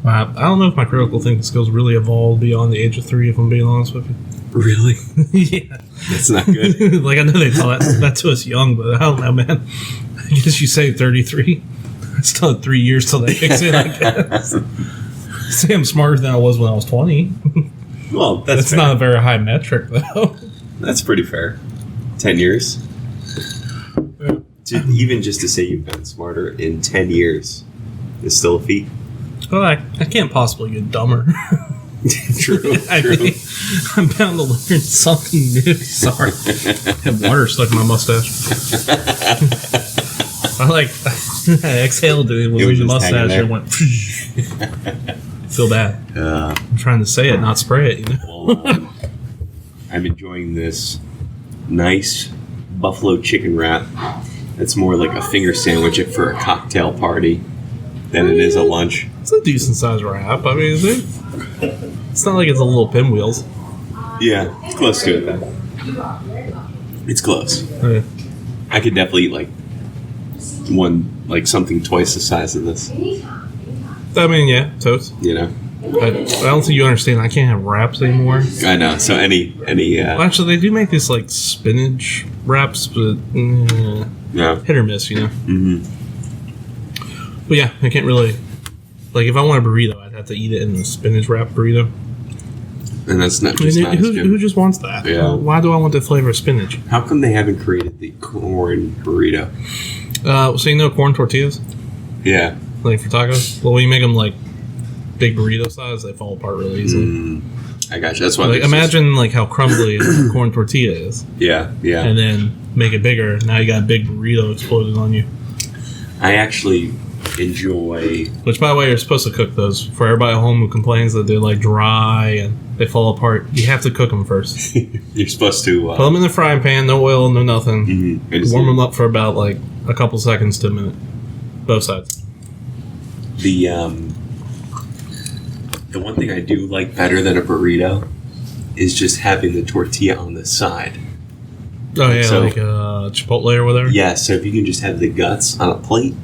I don't know if my critical thinking skills really evolved beyond the age of 3, if I'm being honest with you. Really? Yeah. That's not good. Like, I know they tell that to us young, but I don't know, man. I guess you say 33. I still had 3 years till that kicks in, I guess. Say I'm smarter than I was when I was 20. Well, that's fair. Not a very high metric, though. That's pretty fair. 10 years? Yeah. Even just to say you've gotten smarter in 10 years is still a feat. Well, I can't possibly get dumber. True. I mean, I'm bound to learn something new. Sorry. I have water stuck in my mustache. I exhaled it. It was in the mustache and it went. Feel bad. I'm trying to say it, not spray it. You know? Well, I'm enjoying this nice buffalo chicken wrap. It's more like a finger sandwich for a cocktail party than it is a lunch. It's a decent sized wrap. I mean, it's not like it's a little pinwheels. Yeah, it's close to it though. It's close. Yeah. I could definitely eat something twice the size of this. I mean, yeah, toast. You know. I don't think you understand. I can't have wraps anymore. I know. So any. Well, actually, they do make these like spinach wraps, but yeah, hit or miss, you know. Mm-hmm. But yeah, I can't really. Like, if I want a burrito, I'd have to eat it in a spinach wrap burrito. And that's not just not who just wants that? Yeah. Why do I want the flavor of spinach? How come they haven't created the corn burrito? So you know corn tortillas? Yeah. Like for tacos? Well, when you make them like big burrito size, they fall apart really easily. I got you. That's why. Like, imagine like how crumbly a corn tortilla is. Yeah, yeah. And then make it bigger. Now you got a big burrito exploded on you. I actually enjoy. Which, by the way, you're supposed to cook those. For everybody at home who complains that they're like dry and they fall apart, you have to cook them first. You're supposed to put them in the frying pan, no oil, no nothing. Mm-hmm. Warm them up for about like a couple seconds to a minute, both sides. The one thing I do like better than a burrito is just having the tortilla on the side. Oh yeah, so, like Chipotle or whatever. Yeah, so if you can just have the guts on a plate.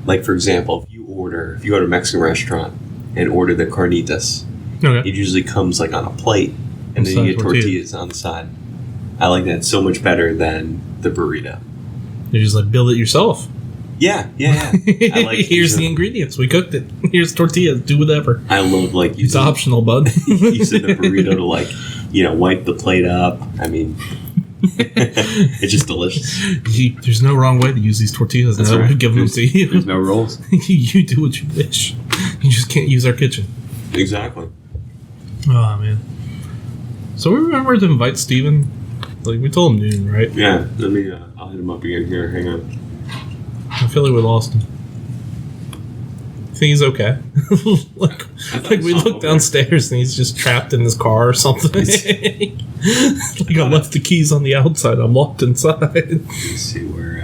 Like, for example, if you go to a Mexican restaurant and order the carnitas, okay. It usually comes like on a plate, and then you get tortillas on the side. I like that so much better than the burrito. You just like build it yourself. Yeah. I like Here's the ingredients. We cooked it. Here's tortillas. Do whatever. I love like it's optional, bud. Using the burrito to wipe the plate up. I mean. It's just delicious. There's no wrong way to use these tortillas. That's now right. We're giving them to you. There's no rules. You do what you wish. You just can't use our kitchen. Exactly. Oh man. So we remember to invite Steven? Like, we told him noon, right? Yeah. Let me. I'll hit him up again here. Hang on. I feel like we lost him. I think he's okay. like we look downstairs and he's just trapped in his car or something. Like, I left the keys on the outside. I'm locked inside. Let's see where.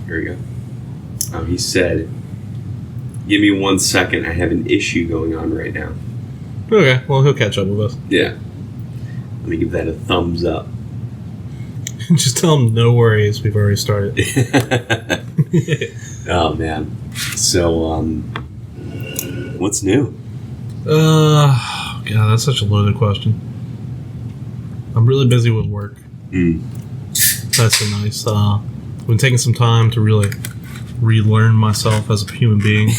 Here we go. Oh, he said, "Give me 1 second. I have an issue going on right now." Okay, well, he'll catch up with us. Yeah. Let me give that a thumbs up. Just tell him no worries. We've already started. Oh man. So, what's new? God, that's such a loaded question. I'm really busy with work. That's a nice. I've been taking some time to really relearn myself as a human being.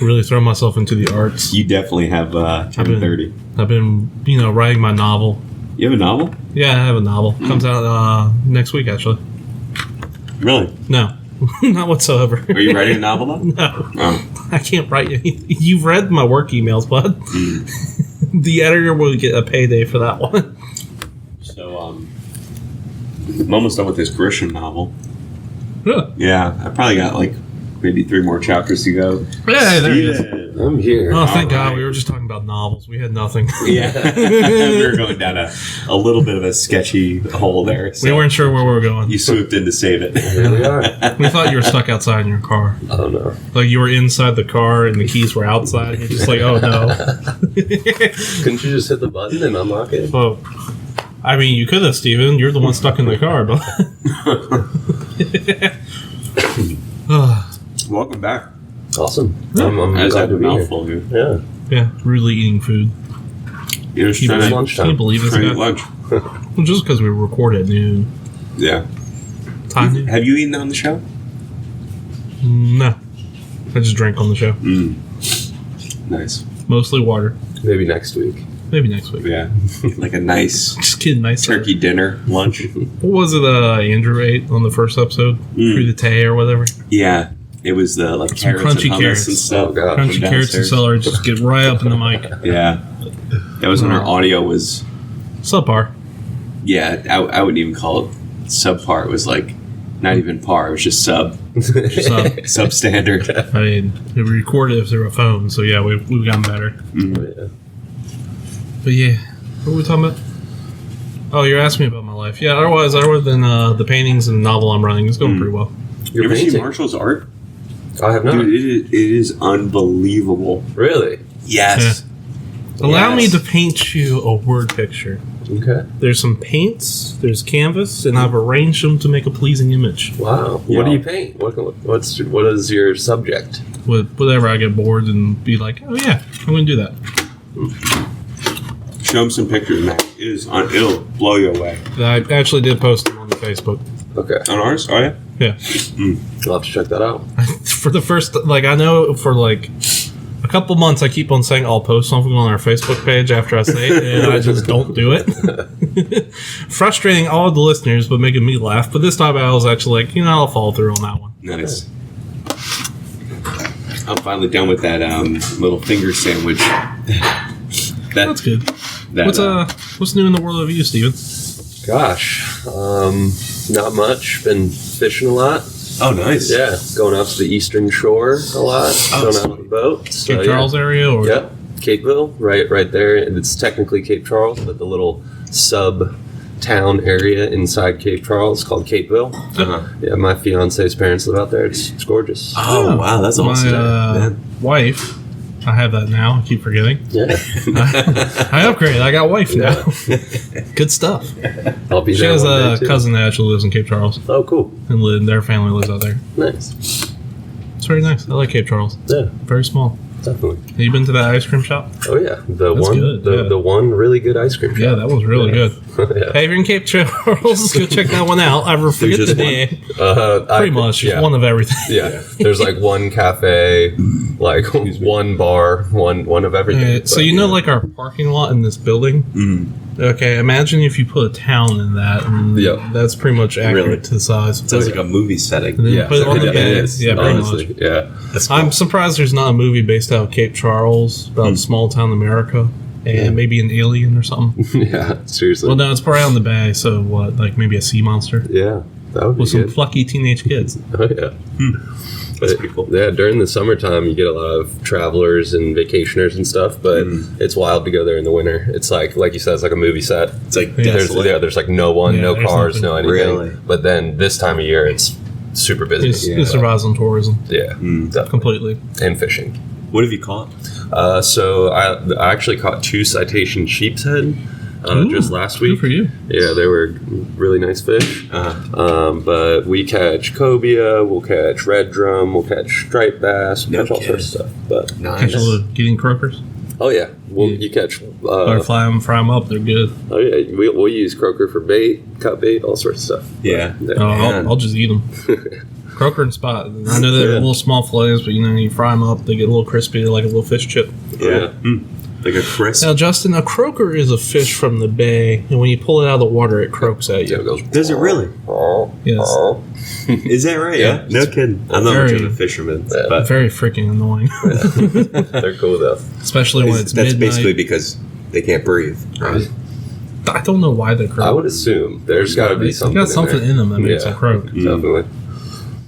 Really throw myself into the arts. You definitely have 10:30. I've been, writing my novel. You have a novel? Yeah, I have a novel. Comes out next week, actually. Really? No. Not whatsoever. Are you writing a novel though? No. Oh. I can't write anything. You've read my work emails, bud. The editor will get a payday for that one. So, I'm almost done with this Grisham novel. Really? Yeah, I probably got like maybe 3 more chapters to go. Hey, there he is. I'm here. Oh, thank God. We were just talking about novels. We had nothing. Yeah. We were going down a little bit of a sketchy hole there. So we weren't sure where we were going. You swooped in to save it. Here we are. We thought you were stuck outside in your car. Oh, no. Like you were inside the car and the keys were outside. You're just like, oh, no. Couldn't you just hit the button and unlock it? Well, I mean, you could have, Steven. You're the one stuck in the car, but... Welcome back. Awesome. Yeah. I'm I just glad had to a be here. mouthful here. Yeah. Yeah, really eating food. You're just Can trying to lunchtime. you believe this trying to guy? eat lunch. Well, just because we record at noon. Yeah. Time noon? Have you eaten on the show? No. I just drank on the show. Nice. Mostly water. Maybe next week. Maybe next week. Yeah. Like a nice Just kidding. Nice turkey dinner, lunch. What was it Andrew ate on the first episode? Crudité or whatever? Yeah. It was the like Some carrots crunchy and hummus carrots. and stuff. Oh, God. Crunchy from carrots and downstairs. celery. Just get right up in the mic. Yeah. That was when our audio was, Subpar. yeah, I wouldn't even call it subpar. It was like not even par. It was just Sub. substandard. I mean, we recorded it through a phone, so yeah, we've gotten better. Yeah. But yeah, what were we talking about? Oh, you're asking me about my life. Yeah, otherwise, other than the paintings and the novel I'm running, it's going pretty well. You You're ever seen painting. Marshall's art? I have not. Dude, it is unbelievable. Really? Yes. Allow me Yes. to paint you a word picture. Okay. There's some paints, there's canvas, and I've arranged them to make a pleasing image. Wow. Yeah. What do you paint? What is your subject? With whatever I get bored and be like, oh yeah, I'm going to do that. Show him some pictures, man. It'll blow you away. I actually did post them on the Facebook. Okay. On ours? Oh, yeah? Yeah. I'll have to check that out. For the first, I know for a couple months I keep on saying I'll post something on our Facebook page after I say it, and I just don't do it. Frustrating all the listeners, but making me laugh. But this time I was actually like, I'll follow through on that one. Nice. I'm finally done with that little finger sandwich. That's good. What's new in the world of you, Steven? Gosh, not much. Been fishing a lot. Oh, nice. Yeah, going out to the eastern shore a lot. Oh, Going out on the boat. So, Cape Charles area, or Yep, Capeville, right there. It's technically Cape Charles, but the little sub-town area inside Cape Charles called Capeville. Uh-huh. Yeah, my fiance's parents live out there. It's gorgeous. Oh, wow. That's awesome. My wife, I have that now. I keep forgetting. Yeah, I upgraded. I got wife now. Good stuff. I'll be She there has one day, a too. cousin that actually lives in Cape Charles, Oh, cool. and their family lives out there. Nice. It's very nice. I like Cape Charles. Yeah, Very small. definitely. Have you been to that ice cream shop? Oh yeah, That's good, yeah. the one really good ice cream shop. Yeah, that was really good. Yeah. Hey, if you're in Cape Charles, go check that one out. I forget the just name. Pretty Much, just one of everything. Yeah, there's like one cafe, like one bar, one of everything. Alright, so our parking lot in this building? Okay, imagine if you put a town in that, and Yep. that's pretty much accurate Really? to the size. Sounds like a movie setting. And then put it on the it bed. is, Yeah, pretty honestly, much. yeah. That's cool. I'm surprised there's not a movie based out of Cape Charles about small town America and maybe an alien or something. Yeah, seriously. Well, no, it's probably on the bay, so what, like maybe a sea monster Yeah, that would be with some good. plucky teenage kids. Oh yeah. That's pretty cool. Yeah, during the summertime, you get a lot of travelers and vacationers and stuff, but it's wild to go there in the winter. It's like you said, it's like a movie set. It's like There's, desolate. there's like no one, Yeah, no there's cars, nothing. no anything. Really? But then this time of year, it's super busy. It survives on tourism Yeah, definitely. completely. And fishing. What have you caught? So I actually caught 2 citation sheep's head just last week. Good for you. Yeah, they were really nice fish. But we catch cobia, we'll catch red drum, we'll catch striped bass, we'll No catch all kidding. sorts of stuff. But Nice. Actually, getting croakers. oh yeah, Yeah. you catch. Or fry them up. They're good. Oh yeah, we'll use croaker for bait, cut bait, all sorts of stuff. Yeah. Oh, Man. I'll just eat them. Croaker and spot. I know they're little small fillets, but you fry them up, they get a little crispy. They're like a little fish chip. Yeah. Like a crisp. Now, Justin, a croaker is a fish from the bay, and when you pull it out of the water, it croaks at Yeah, you. it goes. Does it really? Oh, Yes. oh. Is that right? Yeah. No kidding. I'm not much Very- of a fisherman, Yeah. but Very freaking annoying, They're cool though. especially when it's that's midnight. basically because they can't breathe. Right? I don't know why they're I croaking. would assume there's got to be They something. got something there. in them that makes Yeah. them croak. Definitely.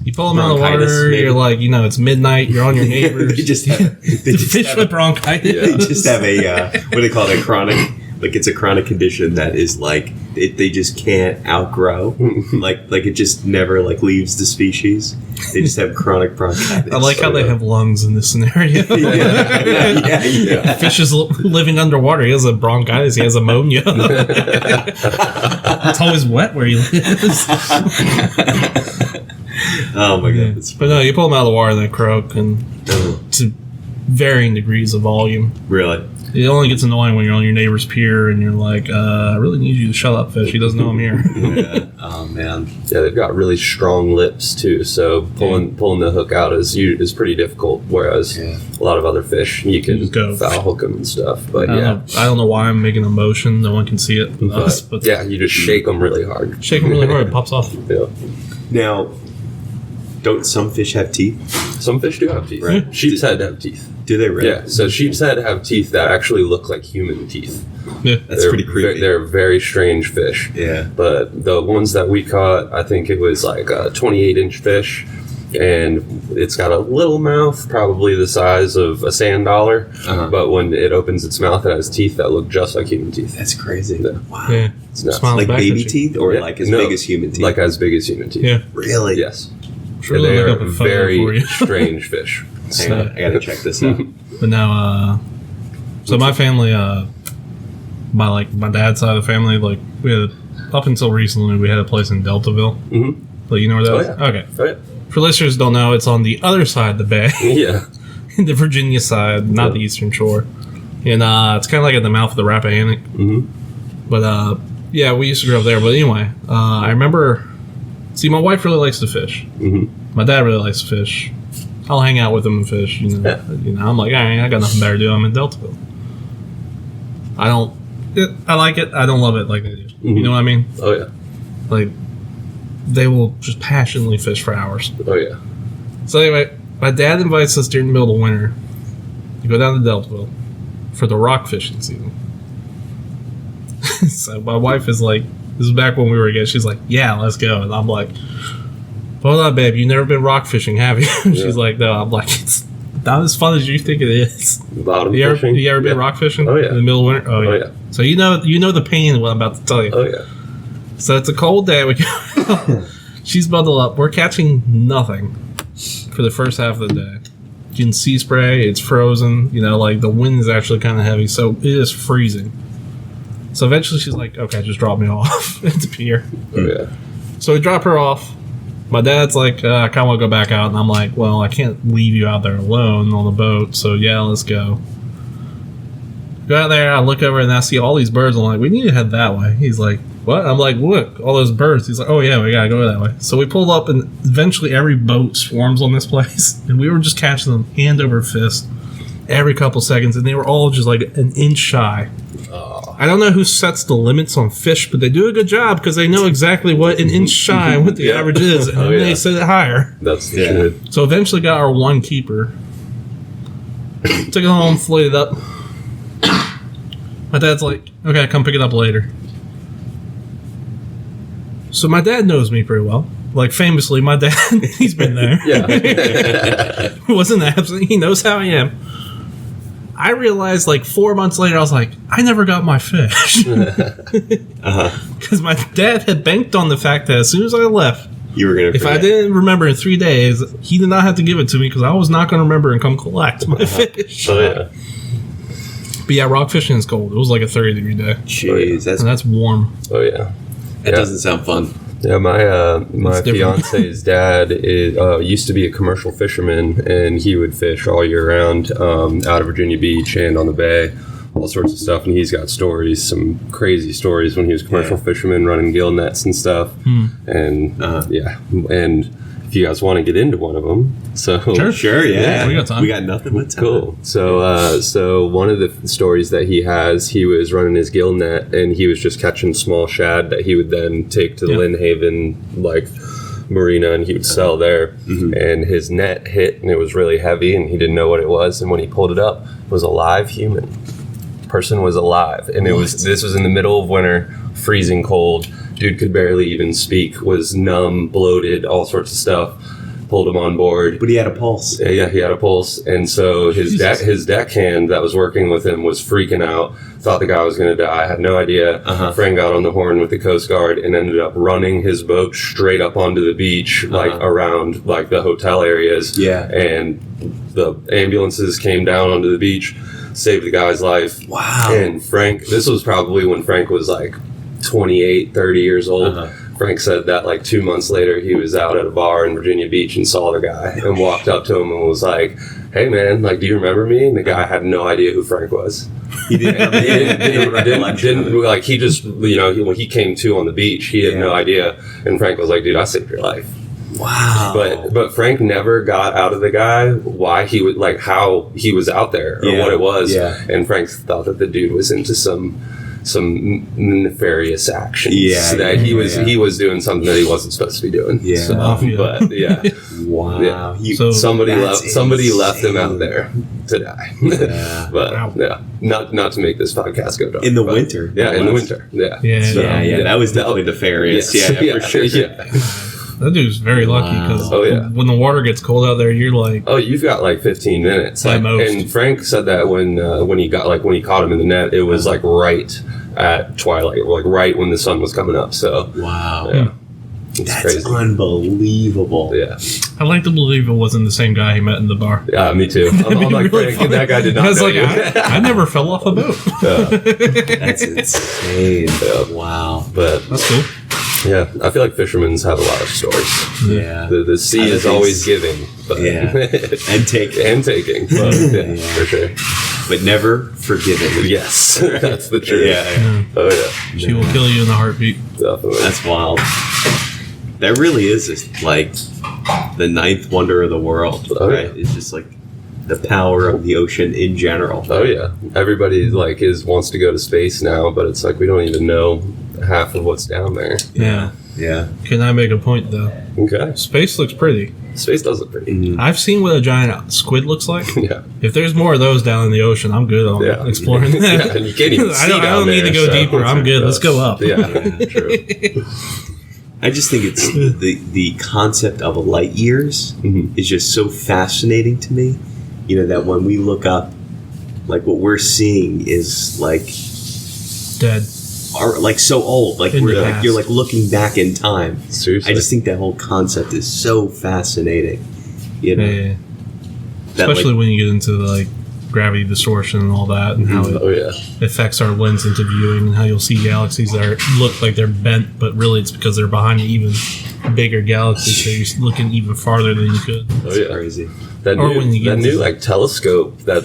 You pull them out of the Bronchitis, water, maybe. you're like, it's midnight, you're on your neighbors. They just have, they just fish have with bronchitis. They just have a what do they call it? A chronic, like it's a chronic condition that is like they just can't outgrow. like it just never leaves the species. They just have chronic bronchitis. I like how they have lungs in this scenario. yeah. Fish is living underwater. He has a bronchitis. He has ammonia. It's always wet where he lives. Oh my god! But no, you pull them out of the water and they croak, and to varying degrees of volume. Really? It only gets annoying when you're on your neighbor's pier and you're like, I really need you to shut up, fish. He doesn't know I'm here. Yeah. Oh man. Yeah, they've got really strong lips too, so pulling the hook out is pretty difficult. Whereas a lot of other fish, you can just go foul hook them and stuff. But I don't know why I'm making a motion. No one can see it but us. But yeah, you just shake them really hard. Shake them really hard, it pops off. Yeah. Now, don't some fish have teeth? Some fish do have teeth. Right. Sheep's head have teeth. Do they really? Yeah, so sheep's head have teeth that actually look like human teeth. Yeah. That's pretty creepy. They're very strange fish. Yeah. But the ones that we caught, I think it was like a 28-inch fish, and it's got a little mouth, probably the size of a sand dollar. But when it opens its mouth, it has teeth that look just like human teeth. That's crazy. Yeah. Wow. Yeah. It's nuts. Smiling Like back baby at you. teeth, or like as big as human teeth? Like as big as human teeth. Yeah. Really? Yes. Should really They look are up a photo for very you. strange fish. Hang on, I gotta check this out. But now, so my family, my dad's side of the family, like we had up until recently we had a place in Deltaville. Mm-hmm. Like you know where that is? Yeah. Okay. Oh, yeah. For listeners who don't know, it's on the other side of the bay, Yeah. the Virginia side, not the Eastern Shore, and it's kind of like at the mouth of the Rappahannock. Mm-hmm. But yeah, we used to grow up there. But anyway, I remember. See, my wife really likes to fish. Mm-hmm. My dad really likes to fish. I'll hang out with him and fish. You know, I'm like, I got nothing better to do. I'm in Deltaville. I like it. I don't love it like they do. Mm-hmm. You know what I mean? Oh, yeah. Like, they will just passionately fish for hours. Oh, yeah. So anyway, my dad invites us during the middle of winter to go down to Deltaville for the rock fishing season. So my wife is like, this is back when we were together. She's like, yeah, let's go. And I'm like, hold on, babe. You've never been rock fishing, have you? She's like, no. I'm like, it's not as fun as you think it is. Bottom You fishing. ever been rock fishing? Oh, yeah. In the middle of winter? Oh, yeah. So you know the pain of what I'm about to tell you. Oh, yeah. So it's a cold day. We go. She's bundled up. We're catching nothing for the first half of the day. You can sea spray. It's frozen. You know, like the wind is actually kind of heavy, so it is freezing. So eventually she's like, okay, just drop me off at the pier. Oh, yeah. So we drop her off. My dad's like, I kind of want to go back out. And I'm like, well, I can't leave you out there alone on the boat. So yeah, let's go. Go out there. I look over and I see all these birds. I'm like, we need to head that way. He's like, what? I'm like, look, all those birds. He's like, oh yeah, we got to go that way. So we pulled up and eventually every boat swarms on this place. And we were just catching them hand over fist every couple seconds. And they were all just like an inch shy. I don't know who sets the limits on fish, but they do a good job because they know exactly what an inch shy what the average is, and then they set it higher. That's good. So eventually got our one keeper. Took it home, filleted it up. My dad's like, okay, come pick it up later. So my dad knows me pretty well. Like, famously, my dad, he's been there. Yeah. Wasn't absent. He knows how I am. I realized like 4 months later, I was like, I never got my fish. Because my dad had banked on the fact that as soon as I left, you were gonna. If I didn't remember in 3 days, he did not have to give it to me because I was not going to remember and come collect my fish. Oh, yeah. But yeah, rock fishing is cold. It was like a 30-degree day. Jeez, And that's warm. Oh, yeah. that doesn't sound fun. Yeah, my It's different. fiance's dad used to be a commercial fisherman, and he would fish all year round out of Virginia Beach and on the bay, all sorts of stuff. And he's got stories, some crazy stories when he was a commercial fisherman running gill nets and stuff. And and if you guys want to get into one of them, so Sure, yeah. we got time. We got nothing but time. cool. So one of the stories that he has, he was running his gill net and he was just catching small shad that he would then take to the Lynn Haven marina and he would sell there. And his net hit and it was really heavy and he didn't know what it was. And when he pulled it up, it was a live human. Person was alive, and this was in the middle of winter, freezing cold. Dude could barely even speak, was numb, bloated, all sorts of stuff. Pulled him on board. But he had a pulse. Yeah, he had a pulse, and so his deckhand that was working with him was freaking out. Thought the guy was going to die. Had no idea. Friend got on the horn with the Coast Guard and ended up running his boat straight up onto the beach, around the hotel areas. Yeah, and the ambulances came down onto the beach, saved the guy's life. Wow. And Frank, this was probably when Frank was like 28, 30 years old. Frank said that like 2 months later, he was out at a bar in Virginia Beach and saw the guy and walked up to him and was like, "Hey man, like, do you remember me?" And the guy had no idea who Frank was. He didn't Like, he just, when he came to on the beach, he had no idea. And Frank was like, "Dude, I saved your life." Wow. But Frank never got out of the guy why he would, like, how he was out there or what it was. Yeah. And Frank thought that the dude was into some nefarious actions. Yeah. That he was doing something that he wasn't supposed to be doing. Yeah. So, Mafia. but yeah. Wow. Yeah. So Somebody left him insane. out there to die. Yeah. But Wow. yeah, not to make this podcast go dark. In the but- winter. Yeah, in the Was. winter. Yeah. Yeah. So, Yeah, that was definitely nefarious. Yes. Yeah, for sure. Yeah. That dude's very lucky because Oh, yeah. when the water gets cold out there, you're like, Oh, you've got like 15 minutes. At Like, most. and Frank said that when he caught him in the net, it was like right at twilight, like right when the sun was coming up. So Wow. yeah, it's That's crazy. unbelievable. Yeah, I like to believe it wasn't the same guy he met in the bar. me too. I'm like, Really Frank, funny. that guy did not I was know like, you. I never fell off a boat. That's insane. Yeah. Wow. But That's cool. yeah, I feel like fishermen's have a lot of stories. Yeah. The sea I is think always it's- giving, but Yeah. And take it. and taking. But, yeah, Yeah. for sure. But never forgive it. Yes, that's the truth. Yeah. Oh yeah, She will kill you in a heartbeat. definitely. That's wild. That really is just like the ninth wonder of the world, Oh, right? yeah. It's just like the power of the ocean in general. Oh yeah, everybody like wants to go to space now, but it's like we don't even know half of what's down there. Yeah. Yeah. Can I make a point though? Okay, Space looks pretty. space does look pretty. Mm. I've seen what a giant squid looks like. Yeah, If there's more of those down in the ocean, I'm good on Yeah. exploring that. yeah, and you can't even see I don't down need to there, go so- deeper. I'm good. Let's go up. Yeah, Yeah. true. I just think it's the concept of light years Mhm. is just so fascinating to me. You know, that when we look up, like what we're seeing is like Dead. like so old. Like In we're the like past. you're like looking back in time. Seriously, I just think that whole concept is so fascinating. You know, Yeah. that, Especially like, when you get into like gravity distortion and all that, and how it oh yeah, affects our lens into viewing, and how you'll see galaxies that look like they're bent, but really it's because they're behind an even bigger galaxy, so you're looking even farther than you could. oh it's yeah. crazy. That Or new, when you get that into new the- like telescope that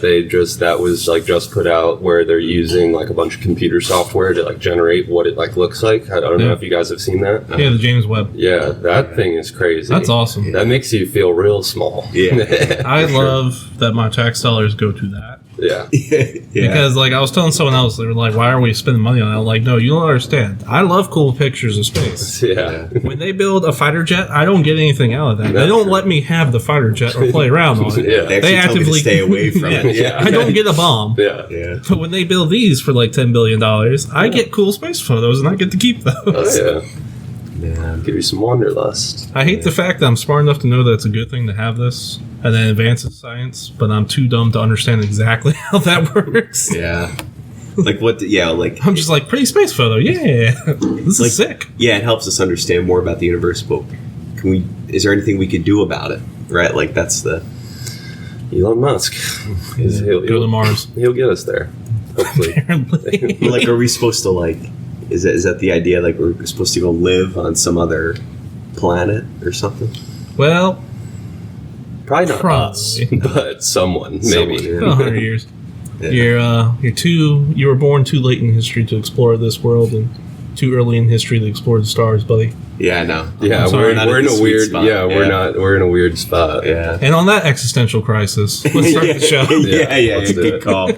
was just put out, where they're using like a bunch of computer software to like generate what it like looks like. I don't know Yeah. if you guys have seen that. Yeah, the James Webb. Yeah, that thing is crazy. That's awesome. That makes you feel real small. Yeah. I For sure. love that my tax dollars go to that. Yeah. Yeah. Because, like, I was telling someone else, they were like, why are we spending money on it? I'm like, no, you don't understand. I love cool pictures of space. Yeah. When they build a fighter jet, I don't get anything out of that. They That's don't true. let me have the fighter jet or play around on it. Yeah. They actually They tell me to actively- stay away from Yeah. it. Yeah. I don't get a bomb. Yeah. Yeah. But when they build these for like $10 billion, I get cool space photos and I get to keep those. Oh yeah. Man. Give you some wanderlust. I hate the fact that I'm smart enough to know that it's a good thing to have this and then advances science, but I'm too dumb to understand exactly how that works. Yeah. Like what? Yeah. Like I'm just like, pretty space photo, yeah. This Like- is sick. yeah, it helps us understand more about the universe, but can we? Is there anything we could do about it? Right? Like that's the. Elon Musk. He'll Go to Mars. he'll get us there. Hopefully. Apparently. Like, are we supposed to like? Is that the idea? Like we're supposed to go live on some other planet or something? Well, Probably not us, Probably. but someone, Someone, maybe. yeah. 100 years. Yeah. You were born too late in history to explore this world and too early in history to explore the stars, buddy. Yeah, I know. Yeah, I'm sorry, not we're at in the a sweet weird. spot. Yeah, we're in a weird spot. Yeah. And on that existential crisis, let's start the show. Yeah, let's do good it. call.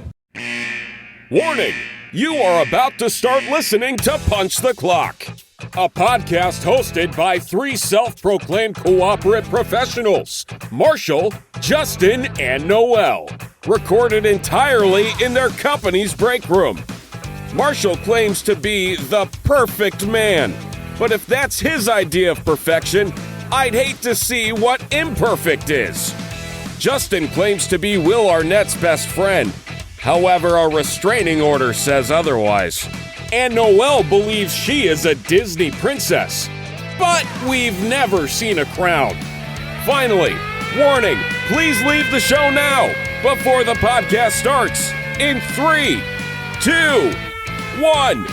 Warning! You are about to start listening to Punch the Clock, a podcast hosted by three self-proclaimed cooperate professionals, Marshall, Justin, and Noel, recorded entirely in their company's break room. Marshall claims to be the perfect man, but if that's his idea of perfection, I'd hate to see what imperfect is. Justin claims to be Will Arnett's best friend. However, a restraining order says otherwise. And Noelle believes she is a Disney princess. But we've never seen a crown. Finally, warning, please leave the show now before the podcast starts. In 3, 2, 1.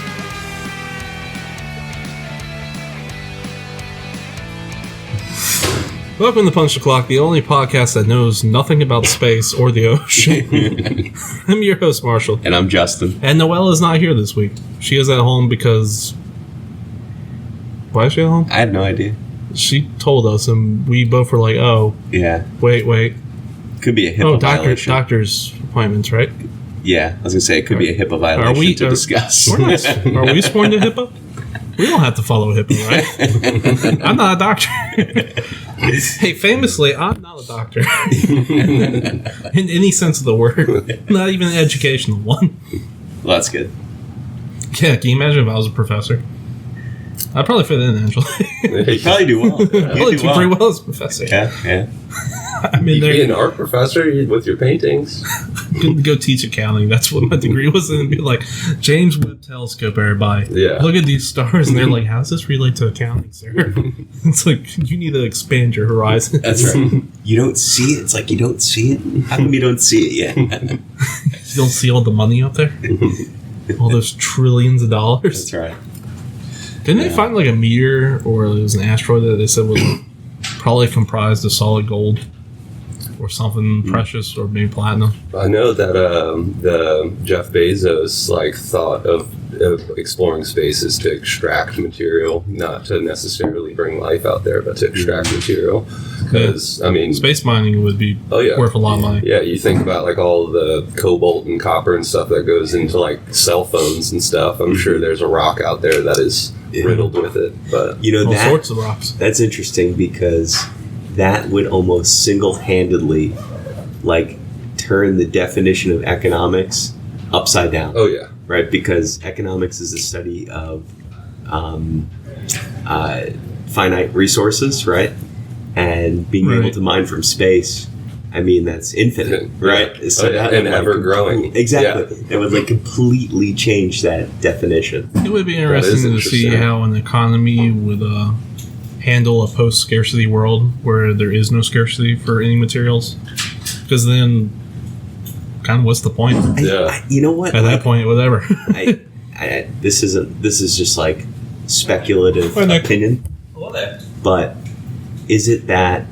Welcome to Punch the Clock, the only podcast that knows nothing about space or the ocean. I'm your host, Marshall. And I'm Justin. And Noelle is not here this week. She is at home because... Why is she at home? I had no idea. She told us, and we both were like, oh, Yeah. wait. Could be a HIPAA violation. Doctor's appointments, right? Yeah, I was going to say, it could be a HIPAA violation to discuss. We're not, are we sworn to HIPAA? We don't have to follow HIPAA, right? I'm not a doctor. Hey, famously, I'm not a doctor. In any sense of the word. Not even an educational one. Well, that's good. Yeah, can you imagine if I was a professor? I'd probably fit in, Angela. You probably do well. I'd probably do pretty well as a professor. Yeah. I'm in You there. be an art professor with your paintings. Go teach accounting. That's what my degree was in. And be like, James Webb Telescope, everybody. Yeah. Look at these stars. And they're like, how does this relate to accounting, sir? It's like, you need to expand your horizon. That's right. You don't see it? It's like you don't see it? How come you don't see it yet? You don't see all the money up there? All those trillions of dollars? That's right. Didn't they find like a meteor or it was an asteroid that they said was probably comprised of solid gold or something precious or maybe platinum? I know that the Jeff Bezos thought of exploring spaces to extract material, not to necessarily bring life out there, but to extract material. Because I mean, space mining would be worth a lot of money. Yeah, you think about all the cobalt and copper and stuff that goes into cell phones and stuff. I'm sure there's a rock out there that is riddled with it. But all sorts of rocks. That's interesting because that would almost single-handedly turn the definition of economics upside down. Oh yeah. Right, because economics is the study of finite resources, right? And being able to mine from space, I mean, that's infinite, right? Yeah. So and ever growing. Exactly. Yeah. It would completely change that definition. It would be interesting to see how an economy would handle a post-scarcity world where there is no scarcity for any materials. Because then, kind of, what's the point? You know what? At that point, whatever. This is just speculative opinion. But is it that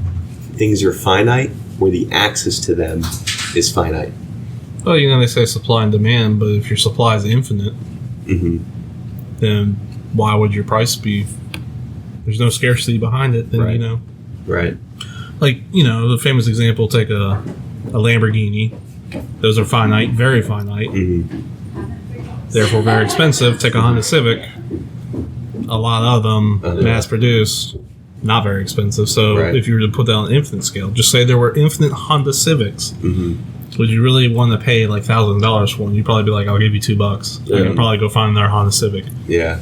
things are finite, or the access to them is finite? Well, they say supply and demand, but if your supply is infinite, then why would your price be? There's no scarcity behind it, then Right. The famous example, take a Lamborghini. Those are finite, very finite. Therefore very expensive. Take a Honda Civic. A lot of them mass-produced, not very expensive. So if you were to put that on an infinite scale, just say there were infinite Honda Civics. Would you really want to pay $1,000 for one? You'd probably be like, I'll give you $2. You can probably go find another Honda Civic. Yeah.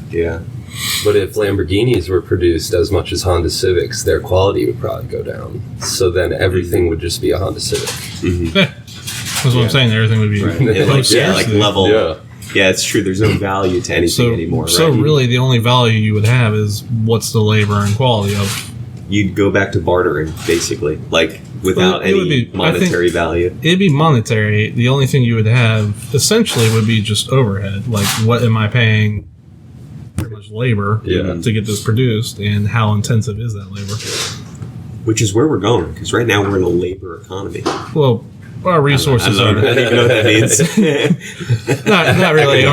But if Lamborghinis were produced as much as Honda Civics, their quality would probably go down. So then everything would just be a Honda Civic. That's what I'm saying. Everything would be level. Yeah, it's true. There's no value to anything anymore. Right? So really, the only value you would have is what's the labor and quality of. You'd go back to bartering, basically, without any monetary value. It'd be monetary. The only thing you would have essentially would be just overhead. What am I paying? Pretty much labor to get this produced, and how intensive is that labor? Which is where we're going, because right now we're in a labor economy. Well, our resources I don't even know what that means. not really.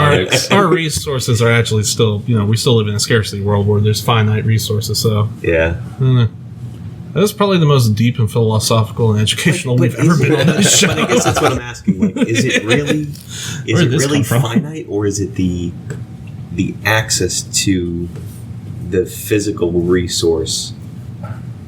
Our resources are actually still, we still live in a scarcity world where there's finite resources. So yeah, that's probably the most deep and philosophical and educational we've ever been on this show. But I guess that's what I'm asking. Is it really finite, or is it the access to the physical resource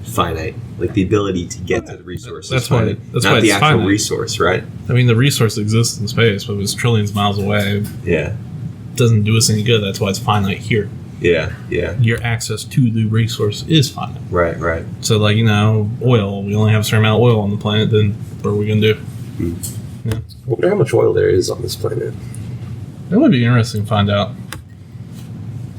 finite? The ability to get to the resource. That's why the actual finite resource, right? I mean, the resource exists in space, but it's trillions of miles away. Yeah. It doesn't do us any good. That's why it's finite here. Yeah. Your access to the resource is finite. Right. So, oil. We only have a certain amount of oil on the planet. Then what are we going to do? I wonder how much oil there is on this planet. That would be interesting to find out.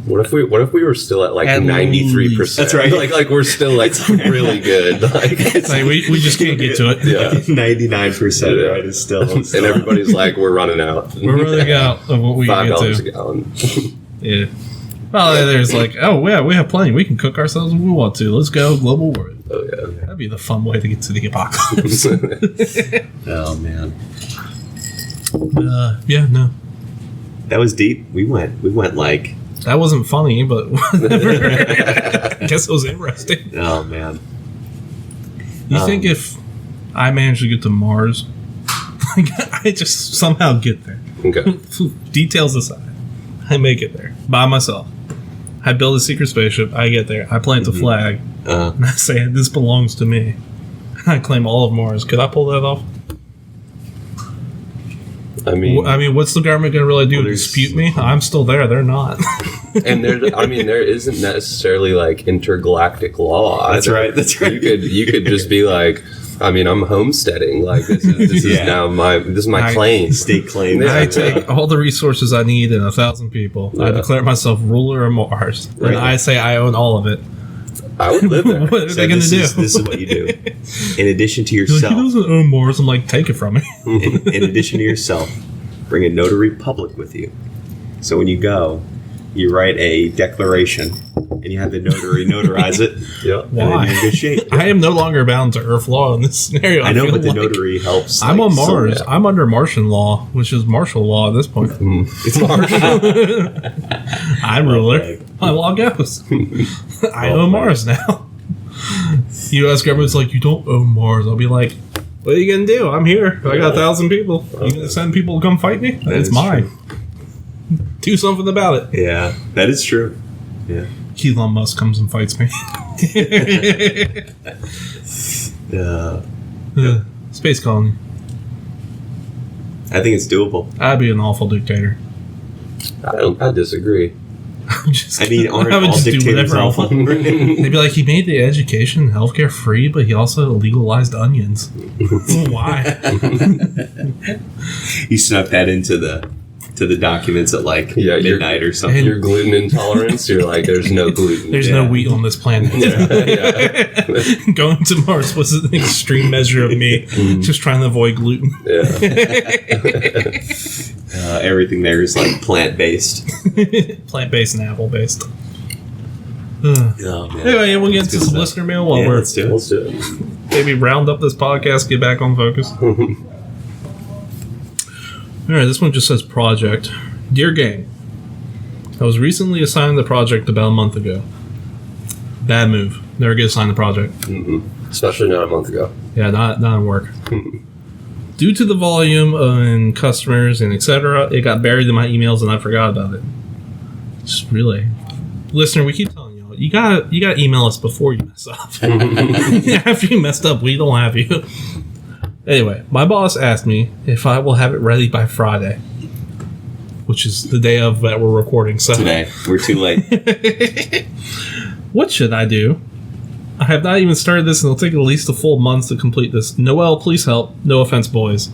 What if we were still at 93%? That's right. We're still really good. We just can't get to it. Yeah, 99% right is still. And everybody's we're running out. We're running out of what we can get to. $5 a gallon. Yeah. Well, there's like, oh yeah, we have plenty. We can cook ourselves when we want to. Let's go global warming. Oh yeah. That'd be the fun way to get to the apocalypse. Oh man, yeah, no, that was deep. We went like, that wasn't funny, but whatever. I guess it was interesting. oh man. You think if I managed to get to Mars, like, I just somehow get there. Okay. Details aside, I make it there by myself. I build a secret spaceship. I get there. I plant the flag. And I say, this belongs to me. I claim all of Mars. Could I pull that off? I mean, what's the government going to really do? Dispute me? I'm still there. They're not. and there isn't necessarily like intergalactic law. That's right. You could just be like, I mean, I'm homesteading. Like this is now my claim. State claim. I take all the resources I need and 1,000 people. I declare myself ruler of Mars, and I say I own all of it. I would live there. What are they going to do? This is what you do. In addition to Like, yourself, he doesn't own Mars. I'm like, take it from me. in addition to yourself, bring a notary public with you. So when you go, you write a declaration, and you have the notary notarize it. Yeah. And then Why? you're in good shape. I am no longer bound to Earth law in this scenario. I know, feel but the like. notary helps. I'm on Mars. so- I'm under Martian law, which is martial law at this point. It's Martian. I'm ruler. Okay. My law goes. I own Mars now. U.S. government's like, you don't own Mars. I'll be like, what are you going to do? I'm here. I got 1,000 people. You going to send people to come fight me? It's is mine. true. Do something about it. Yeah, that is true. Yeah. Elon Musk comes and fights me. Space colony. I think it's doable. I'd be an awful dictator. I disagree. I mean, aren't I would all just do dictators whatever I awful? want. They'd be like, he made the education and healthcare free, but he also legalized onions. Why? You snuck that into the documents at like midnight or something. and- Your gluten intolerance, you're like, there's no gluten. There's no wheat on this planet. Going to Mars was an extreme measure of me just trying to avoid gluten. Everything there is like plant-based. Plant-based and apple-based. Oh, man. Anyway, we'll get That's into good some stuff. listener mail while Yeah, we're let's do it. Let's do it. maybe round up this podcast, get back on focus. Alright, this one just says project. Dear gang, I was recently assigned the project about a month ago. Bad move. Never get assigned the project. Especially not a month ago. Yeah, not in work. Due to the volume and customers and etc., it got buried in my emails and I forgot about it. Just really, listener, we keep telling you, you gotta email us before you mess up. After you messed up, we don't have you. Anyway, my boss asked me if I will have it ready by Friday, which is the day of that we're recording. So Today. We're too late. what should I do? I have not even started this, and it'll take at least a full month to complete this. Noelle, please help. No offense, boys.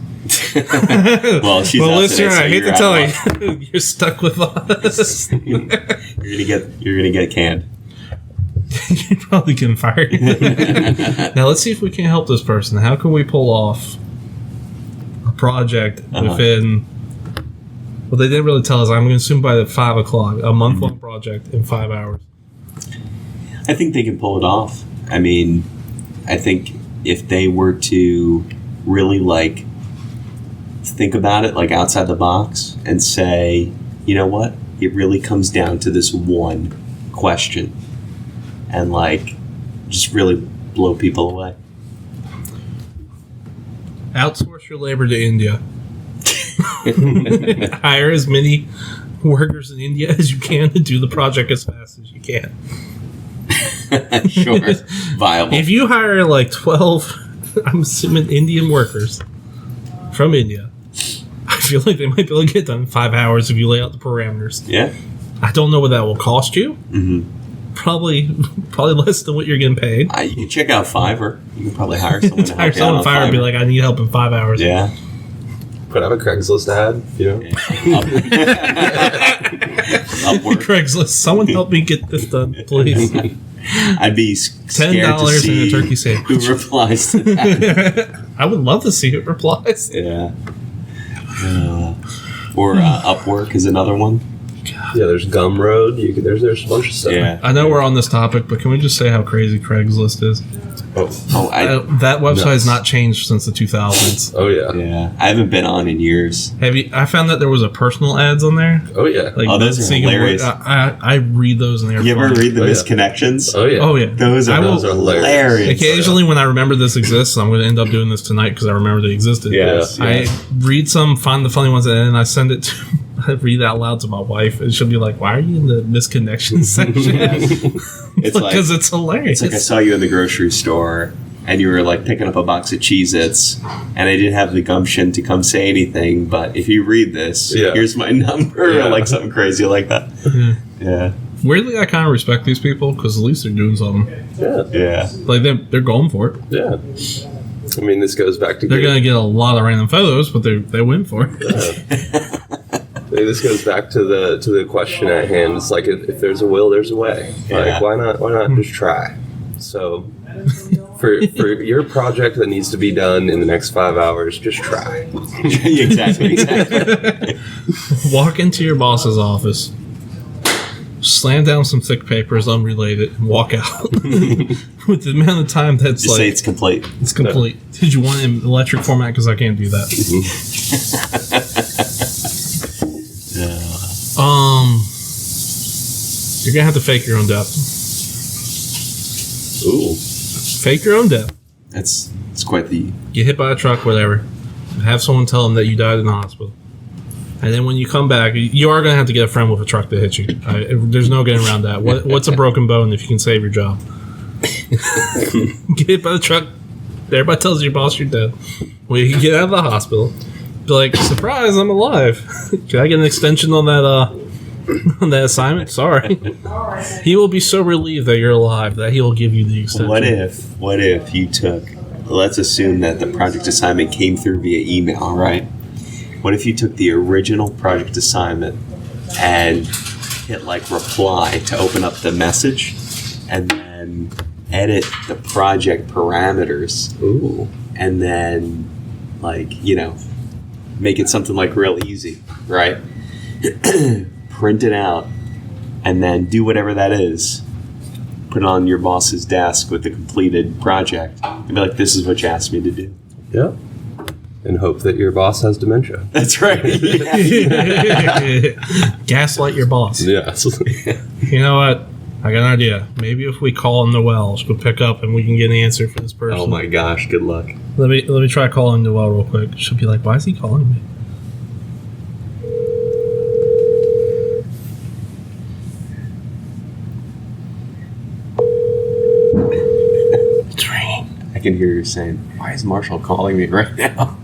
Well, she's Well, out listener, today, so I hate you're to tell out you, you're stuck with us. You're gonna get canned. You're probably getting fired. Now, let's see if we can help this person. How can we pull off a project within... Well, they didn't really tell us. I'm going to assume by the 5 o'clock. A month-long project in 5 hours. I think they can pull it off. I mean, I think if they were to really like think about it like outside the box and say, you know what, it really comes down to this one question, and like just really blow people away. Outsource your labor to India. Hire as many workers in India as you can to do the project as fast as you can. Sure, viable. If you hire like 12, I'm assuming Indian workers from India, I feel like they might be able to get done in 5 hours if you lay out the parameters. Yeah. I don't know what that will cost you. Mm-hmm. Probably less than what you're getting paid. You can check out Fiverr. You can probably hire someone to Hire help you out someone on Fiverr and be Fiverr. like, I need help in 5 hours. Yeah. Put out a Craigslist ad, you know? Upwork. Craigslist. Someone help me get this done, please. I'd be scared to $10 see and a turkey sandwich. who replies to that. I would love to see who replies. Yeah. Or Upwork is another one. Yeah, there's Gumroad. There's a bunch of stuff. Yeah. I know we're on this topic, but can we just say how crazy Craigslist is? That website has not changed since the 2000s. Oh yeah. Yeah. I haven't been on in years. I found that there was a personal ads on there. Oh yeah. Like, those are hilarious. I read those and they're You ever funny. read the misconnections? Oh yeah. Oh yeah. Those are hilarious. Occasionally, when I remember this exists, I'm going to end up doing this tonight because I remember they existed. Yes. I read some, find the funny ones, and then I send it to. I read it out loud to my wife, and she'll be like, "Why are you in the misconnection section?" It's like because it's hilarious. It's like I saw you in the grocery store and you were like picking up a box of Cheez-Its and I didn't have the gumption to come say anything, but if you read this, here's my number, or like something crazy like that. Yeah. Weirdly, I kind of respect these people because at least they're doing something. Yeah. Like they're going for it. Yeah. I mean, this goes back to they're going to get a lot of random photos, but they win for it. This goes back to the question at hand. It's like if there's a will, there's a way. Like why not just try? So for your project that needs to be done in the next 5 hours, just try. Exactly. Walk into your boss's office, slam down some thick papers unrelated, and walk out. With the amount of time that's just say it's complete. It's complete. Did you want it in electric format? Because I can't do that. You're gonna have to fake your own death. Ooh. Fake your own death. It's quite the... Get hit by a truck, whatever. Have someone tell them that you died in the hospital. And then when you come back, you are going to have to get a friend with a truck to hit you. There's no getting around that. What's a broken bone if you can save your job? Get hit by the truck. Everybody tells your boss you're dead. Well, you can get out of the hospital. Be like, surprise, I'm alive. Can I get an extension on that assignment? Sorry. He will be so relieved that you're alive that he will give you the extension. What if you took... Let's assume that the project assignment came through via email, right? What if you took the original project assignment and hit like reply to open up the message and then edit the project parameters? Ooh. And then make it something like real easy, right? Print it out and then do whatever that is. Put it on your boss's desk with the completed project and be like, this is what you asked me to do. Yeah. And hope that your boss has dementia. That's right. Gaslight your boss. Yeah. You know what? I got an idea. Maybe if we call Noelle, she'll pick up and we can get an answer for this person. Oh my gosh, good luck. Let me try calling Noelle real quick. She'll be like, why is he calling me? It's ringing. I can hear you saying, why is Marshall calling me right now?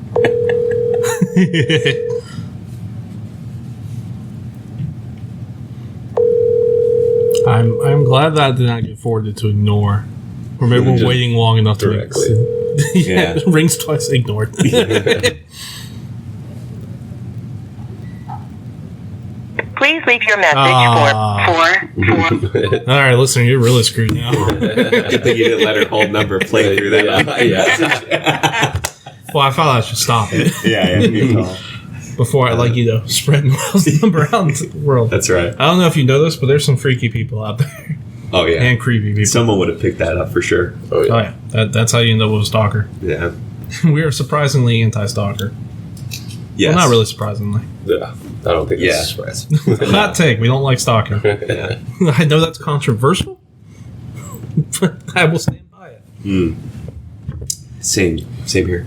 I'm glad that I did not get forwarded to ignore. Or maybe we're waiting long enough to directly. Yeah, rings twice, ignored. Please leave your message for 4. All right, listener, you're really screwed now. Good thing you didn't let her whole number play through that. Yeah. Well, I thought I should stop it Yeah, good call. before I spread Noelle's number out into the world. That's right. I don't know if you know this, but there's some freaky people out there. Oh, yeah. And creepy people. Someone would have picked that up for sure. Oh, yeah. Oh, yeah. That's how you end up with a stalker. Yeah. We are surprisingly anti-stalker. Yes. Well, not really surprisingly. Yeah. I don't think it's a surprise. Hot take. We don't like stalking. Yeah. I know that's controversial, but I will stand by it. Same here.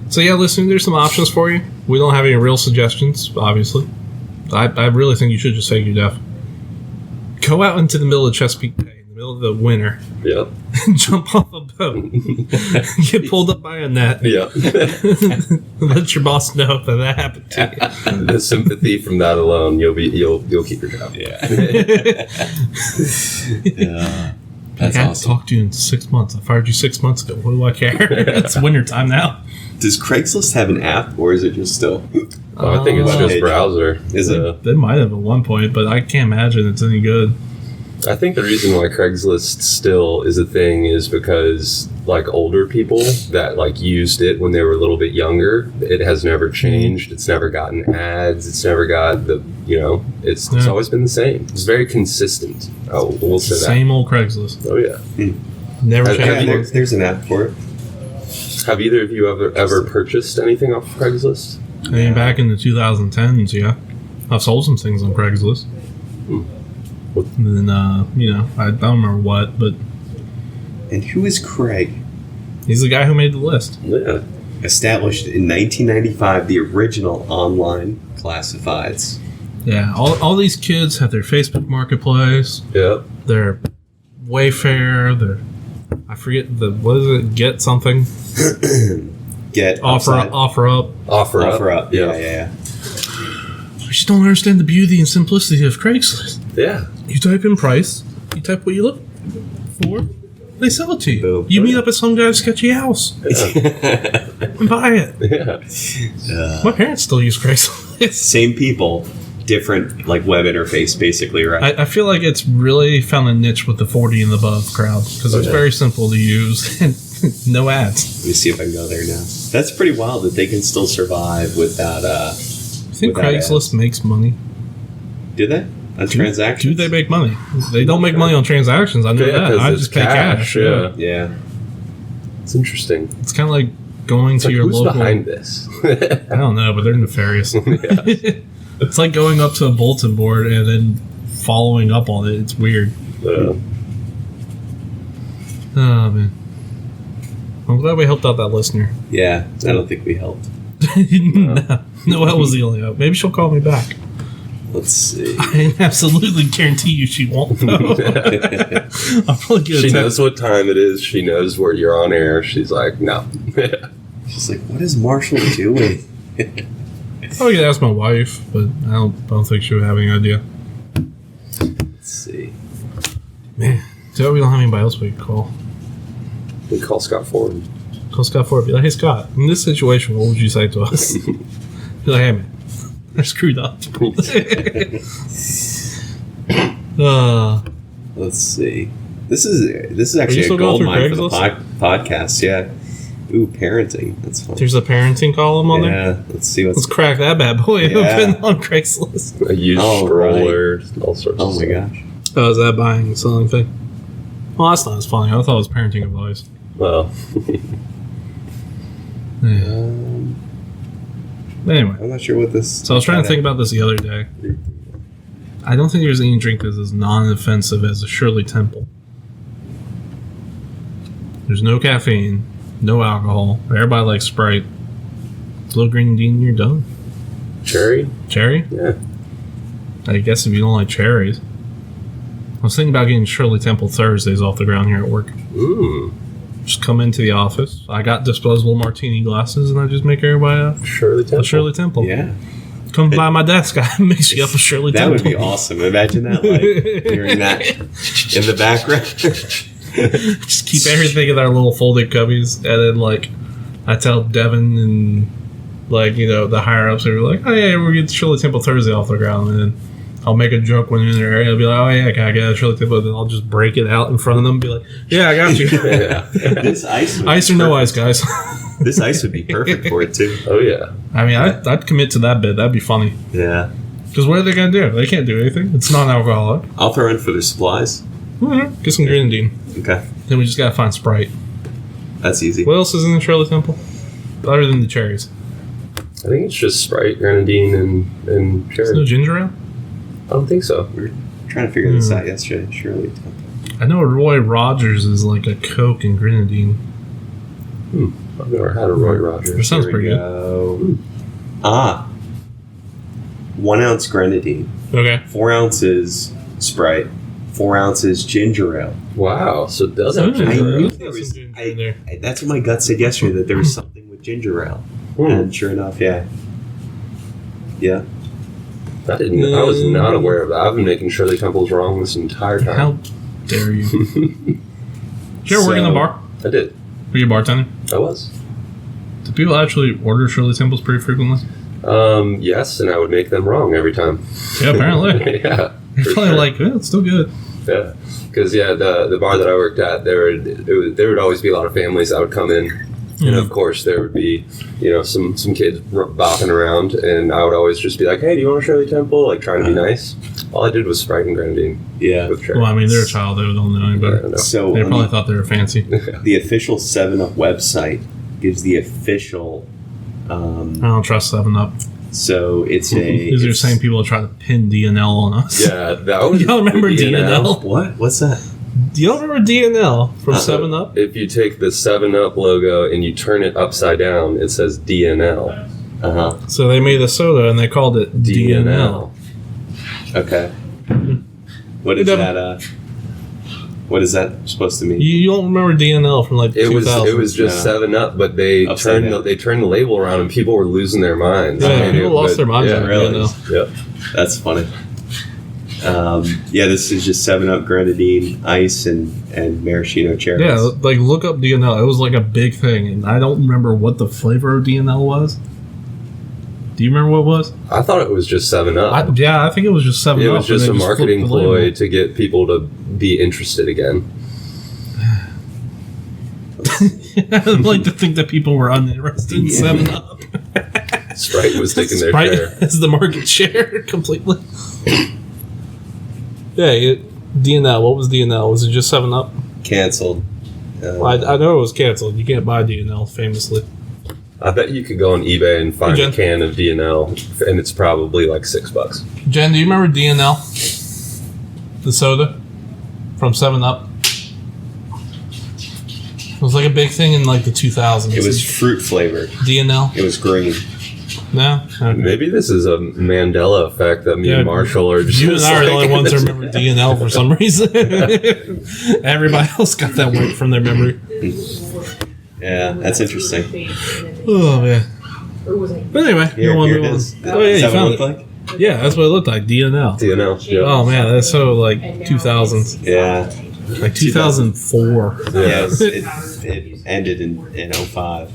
So yeah, listen, there's some options for you. We don't have any real suggestions, obviously. I really think you should just fake your death. Go out into the middle of Chesapeake Bay in the middle of the winter Yep. and jump off a boat. Get pulled up by a net. Yep. Let your boss know that happened to you. The sympathy from that alone, you'll keep your job. Yeah. Yeah. That's I awesome. talked to you in 6 months. I fired you 6 months ago. What do I care? It's winter time now. Does Craigslist have an app or is it just still... I think it's just browser. Is it? They might have at one point, but I can't imagine it's any good. I think the reason why Craigslist still is a thing is because like older people that like used it when they were a little bit younger. It has never changed. It's never gotten ads. It's never got the, it's always been the same. It's very consistent. Oh, we'll say that. Same old Craigslist. Oh yeah. Never Yeah, changed. there's an app for it. Have either of you ever purchased anything off Craigslist? I mean, back in the 2010s, yeah. I've sold some things on Craigslist. And then, I don't remember what, but And who is Craig? he's the guy who made the list. Yeah. Established in 1995, the original online classifieds. Yeah, all these kids have their Facebook Marketplace, Yeah. their Wayfair, their, I forget what is it, Get something? Get Offer upside- up. Offer up. Yeah. I just don't understand the beauty and simplicity of Craigslist. Yeah. You type in price, you type what you look for, they sell it to you. Boom. You meet up at some guy's sketchy house and buy it. Yeah. My parents still use Craigslist. Same people, different like web interface, basically, right? I feel like it's really found a niche with the 40 and above crowd because it's very simple to use and no ads. Let me see if I can go there now. That's pretty wild that they can still survive without. I think without Craigslist ads. makes money. Do they on transactions? Do they make money? They don't make money on transactions. I know Yeah, that. 'cause I it's just pay cash. yeah. Yeah. It's interesting. It's kind of like going It's to like, your who's local. behind this? I don't know, but they're nefarious. It's like going up to a bulletin board and then following up on it. It's weird. Oh man, I'm glad we helped out that listener. Yeah. I don't think we helped. Noelle was the only hope. Maybe she'll call me back. Let's see. I absolutely guarantee you she won't. Though. I'm probably gonna She text- knows what time it is. She knows where you're on air. She's like, no. She's like, what is Marshall doing? Probably gonna ask my wife, but I don't think she would have any idea. Let's see. Man, so we don't have anybody else we can call. We call Scott Ford. Call Scott Ford. Be like, hey Scott, in this situation, what would you say to us? Be like, hey man, I screwed up. Let's see. This is actually still a going gold through mine for the Craigslist? podcast. Yeah. Ooh, parenting. That's fun. There's a parenting column on there. Yeah. Let's see what's. Let's crack that bad boy Yeah. open on Craigslist. A used Oh, stroller, all sorts of Oh my stuff. gosh. Oh, is that buying and selling thing? Well, that's not as funny. I thought it was parenting advice. Well, Yeah. Anyway, I'm not sure what this. so I was trying to think about this the other day. I don't think there's any drink that's as non-offensive as a Shirley Temple. There's no caffeine, no alcohol. Everybody likes Sprite. A little green bean, you're done. cherry? Cherry? Yeah. I guess if you don't like cherries. I was thinking about getting Shirley Temple Thursdays off the ground here at work. Mmm. Just come into the office. I got disposable martini glasses, and I just make everybody Shirley Temple. a Shirley Temple. Yeah. Come by my desk. I mix you up a Shirley That Temple. would be awesome. Imagine that, like hearing that in the background. Just keep everything in our little folded cubbies, and then like I tell Devin and like the higher ups, they're like, "Oh yeah, we're getting Shirley Temple Thursday off the ground," and then I'll make a joke when they're in their area. I'll be like, "Oh yeah, can I get a Shirley Temple?" And then I'll just break it out in front of them and be like, "Yeah, I got you." Yeah. This ice. Would Ice be or no perfect. ice, guys. This ice would be perfect for it too. Oh, yeah. I mean, I'd commit to that bit. That'd be funny. Yeah. Because what are they gonna do? They can't do anything. It's non-alcoholic. I'll throw in for the supplies. Get some grenadine. Okay. Then we just gotta find Sprite. That's easy. What else is in the Shirley Temple? Other than the cherries. I think it's just Sprite, grenadine, and There's no cherry. ginger ale? I don't think so. We were trying to figure this out yesterday. Shirley Temple. I know Roy Rogers is like a Coke and grenadine. I've never had a Roy That Rogers. sounds Here we pretty good. go. 1 ounce grenadine, Okay. 4 ounces Sprite, 4 ounces ginger ale. Wow. So it does have I ginger I ale. knew There's there some was. ginger in there. That's what my gut said yesterday, that there was something with ginger ale. And sure enough, yeah. Yeah. I was not aware of that. I've been making Shirley Temple's wrong this entire time. How dare you? Did you ever work in the So- bar? I did. Were you a bartender? I was. Do people actually order Shirley Temples pretty frequently? Yes, and I would make them wrong every time. Yeah, apparently. Yeah. You're for probably sure. like, it's still good. Yeah, because the bar that I worked at, there would always be a lot of families that would come in, and of course there would be some kids bopping around, and I would always just be like, hey, do you want a Shirley Temple? Like trying to be nice. All I did was Sprite and grenadine. Yeah. With cherry. Well, I mean, they're a child; they don't know any better. Yeah, So They probably thought they were fancy. the official 7-Up website gives the official. I don't trust 7-Up. So it's These are the same people that try to pin DNL on us. Yeah, that was. Y'all remember DNL? What? What's that? Do y'all remember DNL from 7-Up? If you take the 7-Up logo and you turn it upside down, it says DNL. So they made a soda and they called it DNL. Okay. What is that? What is that supposed to mean? You don't remember DNL from like 2000? It was just 7-Up, but they Upside down. turned the label around and people were losing their minds. Yeah, people lost their minds over really? DNL. Yep. That's funny. This is just 7-Up grenadine, ice, and maraschino cherries. Yeah, like look up DNL. It was like a big thing, and I don't remember what the flavor of DNL was. Do you remember what it was? I thought it was just 7-Up. I think it was just 7-Up. It was just and a they marketing flipped the ploy label. to get people to be interested again. I'd like to think that people were uninterested in 7-Up. Sprite was taking their Sprite share. is the market share completely. Yeah, DNL. What was DNL? Was it just 7-Up? Canceled. I know it was canceled. You can't buy DNL, famously. I bet you could go on eBay and find Hey, a Jen. can of DNL, and it's probably like $6. Jen, do you remember DNL? The soda from 7-Up? It was like a big thing in like the 2000s. It was fruit flavored. DNL? It was green. No? Okay. Maybe this is a Mandela effect that me and Marshall are just You and I are the only like- ones who remember DNL for some reason. Everybody else got that wiped from their memory. Yeah, that's interesting. Oh, man. But anyway, Here, you want here to it move is. on. Oh, yeah, Is you that what it found looked it. like? Yeah, that's what it looked like, DNL. DNL. Yeah. Oh, man, that's so like 2000s. Yeah. Like 2004. Yeah, it ended in 05.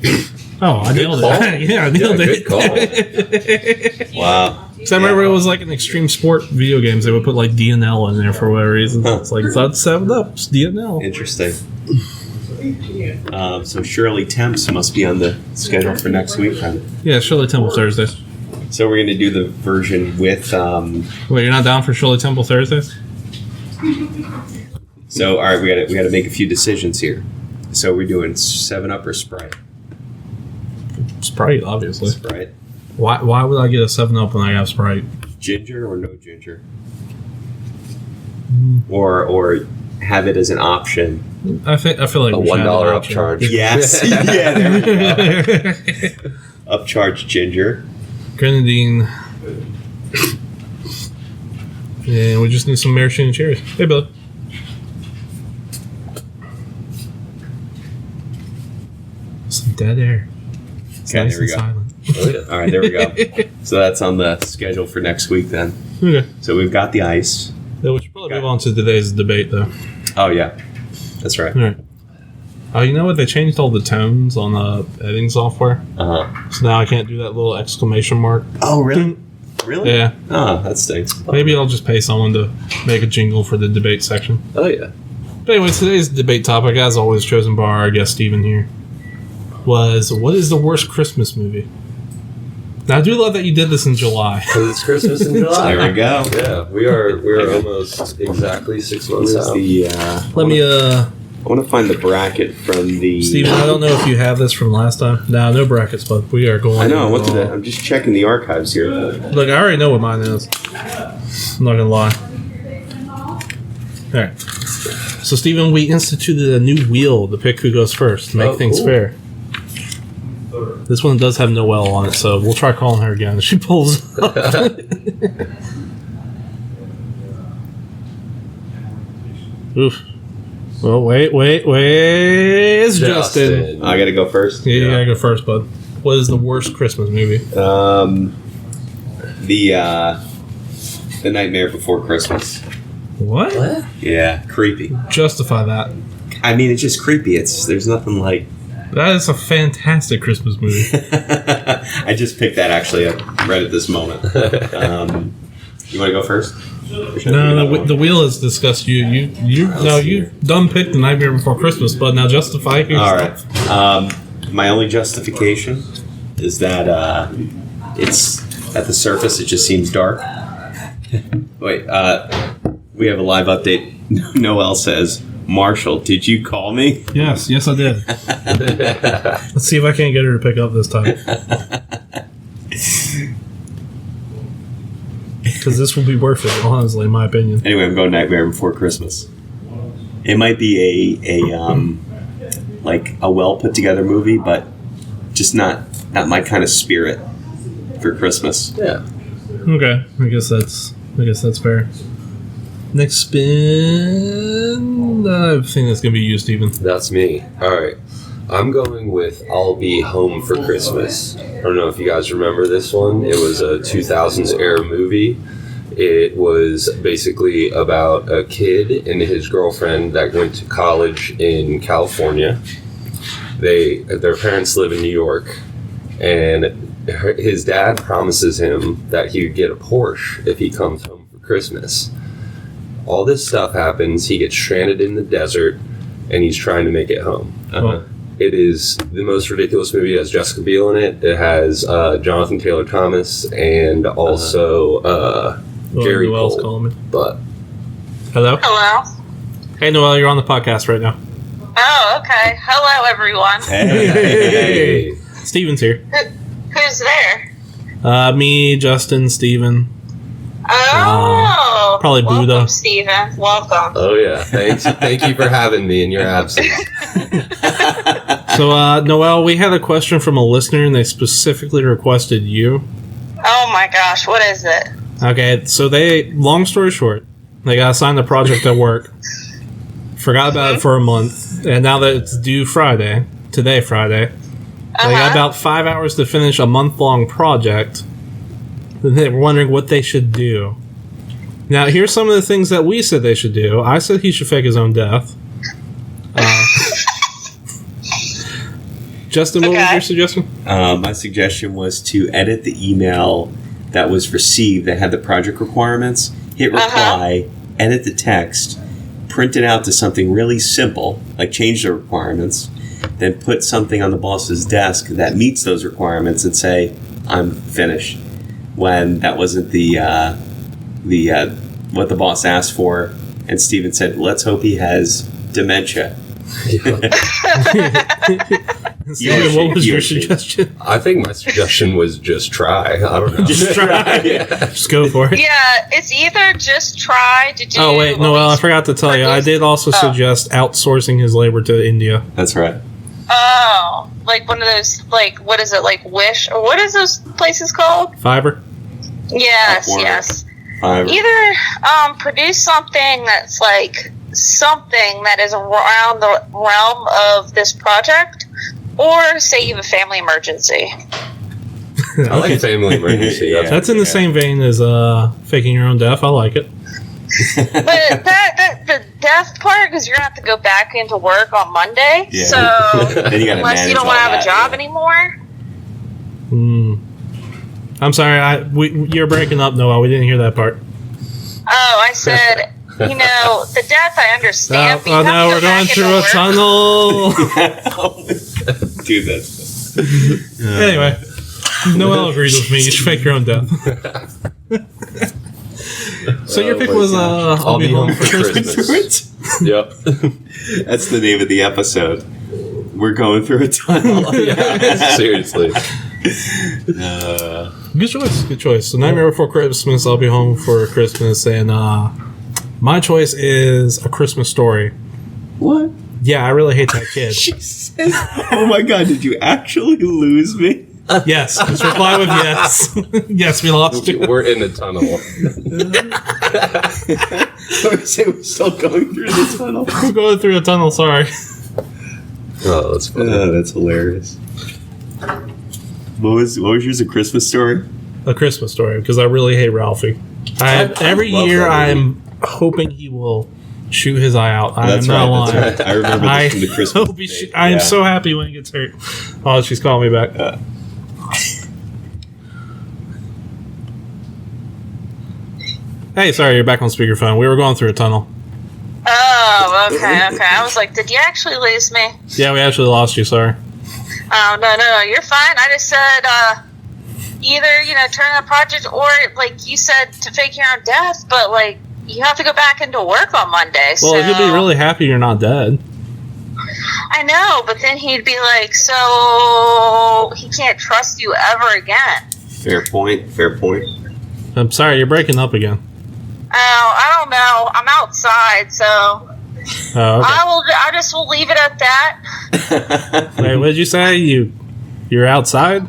Oh, I nailed call. it. Yeah, I nailed Yeah, it. good call. Wow. So I remember it was like in extreme sport video games, they would put like DNL in there for whatever reason. Huh. It's like, it's not 7-Up, it's DNL. Interesting. So Shirley Temps must be on the schedule for next week then. Yeah, Shirley Temple Thursdays. So we're going to do the version with... Wait, you're not down for Shirley Temple Thursdays? So, all right, we got to make a few decisions here. So we're doing 7-Up or Sprite? Sprite, obviously. Sprite. Why would I get a 7-Up when I have Sprite? Ginger or no ginger? Or have it as an option. I feel like A we should have $1 an option. upcharge. Yes. Yeah, there we go. Upcharge ginger. Grenadine. And we just need some maraschino cherries. Hey, Billy. Some dead air. It's Okay, nice there we and go. silent. Oh, yeah. All right, there we go. So that's on the schedule for next week then. Okay. So we've got the ice. Yeah, we should probably move on to today's debate, though. Oh, yeah. That's right. All right. Oh, you know what? They changed all the tones on the editing software. Uh-huh. So now I can't do that little exclamation mark. Oh, really? Really? Yeah. Oh, that stinks. Maybe I'll just pay someone to make a jingle for the debate section. Oh, yeah. But anyway, today's debate topic, as always, chosen by our guest Steven here, was what is the worst Christmas movie? Now, I do love that you did this in July. Because it's Christmas in July. There we go. Yeah, we're almost exactly 6 months Where's out. the, Let me, I want to find the bracket from the... Steven, I don't know if you have this from last time. No brackets, but we are going. I know. What's all- it? I'm just checking the archives here. Look, I already know what mine is. I'm not gonna lie. All right. So, Steven, we instituted a new wheel to pick who goes first to make Oh, things cool. fair. This one does have Noelle on it, so we'll try calling her again if she pulls up. Oof. Well, wait. It's Justin. I got to go first. Yeah, you gotta go first, bud. What is the worst Christmas movie? The Nightmare Before Christmas. What? Yeah, creepy. Justify that. I mean, it's just creepy. There's nothing like... That is a fantastic Christmas movie. I just picked that actually up right at this moment. You want to go first? No, the wheel has discussed you. You done picked The Nightmare Before Christmas, but now justify yourself. All right. My only justification is that it's at the surface. It just seems dark. Wait. We have a live update. Noel says, "Marshall, did you call me?" Yes, I did. Let's see if I can't get her to pick up this time. Because this will be worth it, honestly, in my opinion. Anyway, I'm going Nightmare Before Christmas. It might be a well put together movie, but just not my kind of spirit for Christmas. Yeah. Okay, I guess that's fair. Next spin. I think that's gonna be you, Steven. That's me. All right. I'm going with I'll Be Home for Christmas. I don't know if you guys remember this one. It was a 2000s era movie. It was basically about a kid and his girlfriend that went to college in California. Their parents live in New York, and his dad promises him that he would get a Porsche if he comes home for Christmas. All this stuff happens. He gets stranded in the desert, and he's trying to make it home. It is the most ridiculous movie. It has Jessica Biel in it. It has Jonathan Taylor Thomas and also Jerry Noel's Cole. calling me. But hello. Hey, Noel, you're on the podcast right now. Oh, okay. Hello, everyone. Hey. Steven's here. Who's there? Me, Justin, Steven. Oh, probably Buddha. Welcome, Steven. Welcome. oh yeah, thank you for having me in your absence. So, Noel, we had a question from a listener, and they specifically requested you. Oh my gosh, what is it? Okay, so long story short, they got assigned a project at work, forgot about it for a month, and now that it's due Friday, they got about 5 hours to finish a month-long project, and they were wondering what they should do. Now, here's some of the things that we said they should do. I said he should fake his own death. Justin, what was your suggestion? My suggestion was to edit the email that was received that had the project requirements, hit reply, edit the text, print it out to something really simple, like change the requirements, then put something on the boss's desk that meets those requirements and say, "I'm finished," when that wasn't the what the boss asked for. And Steven said, "Let's hope he has dementia." Steven, what was your suggestion? I think my suggestion was just try. I don't know. Just try. Just go for it. Yeah, it's either just try to do. Oh wait, Noel, I forgot to tell you. I did also suggest outsourcing his labor to India. That's right. Oh, like one of those, like, what is it, like Wish, or what is those places called? Fiverr. Yes, Upwork. yes. Fiverr. Either produce something that's like something that is around the realm of this project, or say you have a family emergency. I like family emergency. Yeah. That's in the same vein as faking your own death. I like it. But the death part, because you're gonna have to go back into work on Monday. Yeah. So Then you gotta unless you manage don't want to all have a that, job yeah. anymore. I'm sorry. You're breaking up, Noel. We didn't hear that part. Oh, I said, the death I understand. but you have to no, go we're going back into through a work. tunnel. Do this. Anyway, Noel agreed with me. You should fake your own death. So your pick was I'll Be Home for Christmas. Yep. That's the name of the episode. We're going through a tunnel. Seriously. Good choice. So Nightmare Before Christmas, I'll Be Home for Christmas, and my choice is A Christmas Story. What? Yeah, I really hate that kid. She said, "Oh my god, did you actually lose me?" Yes, just reply with yes. Yes, we lost you. We're in the tunnel. We're still going through the tunnel. We're going through a tunnel, sorry. Oh, that's funny. That's hilarious. What was yours? A Christmas Story? A Christmas Story, because I really hate Ralphie. Every love year that movie. I'm hoping he will shoot his eye out. That's I'm not lying. That's right. I remember this from the Christmas. Hope I am so happy when he gets hurt. Oh, she's calling me back. Hey, sorry, you're back on speakerphone. We were going through a tunnel. Oh, okay. I was like, did you actually lose me? Yeah, we actually lost you, sorry. Oh, no, you're fine. I just said, either, turn on the project or, like you said, to fake your own death, but, like, you have to go back into work on Monday, Well, he'd be really happy you're not dead. I know, but then he'd be like, so he can't trust you ever again. Fair point. I'm sorry, you're breaking up again. Oh, I don't know. I'm outside, so Oh, okay. I just will leave it at that. Wait, what did you say? You're outside?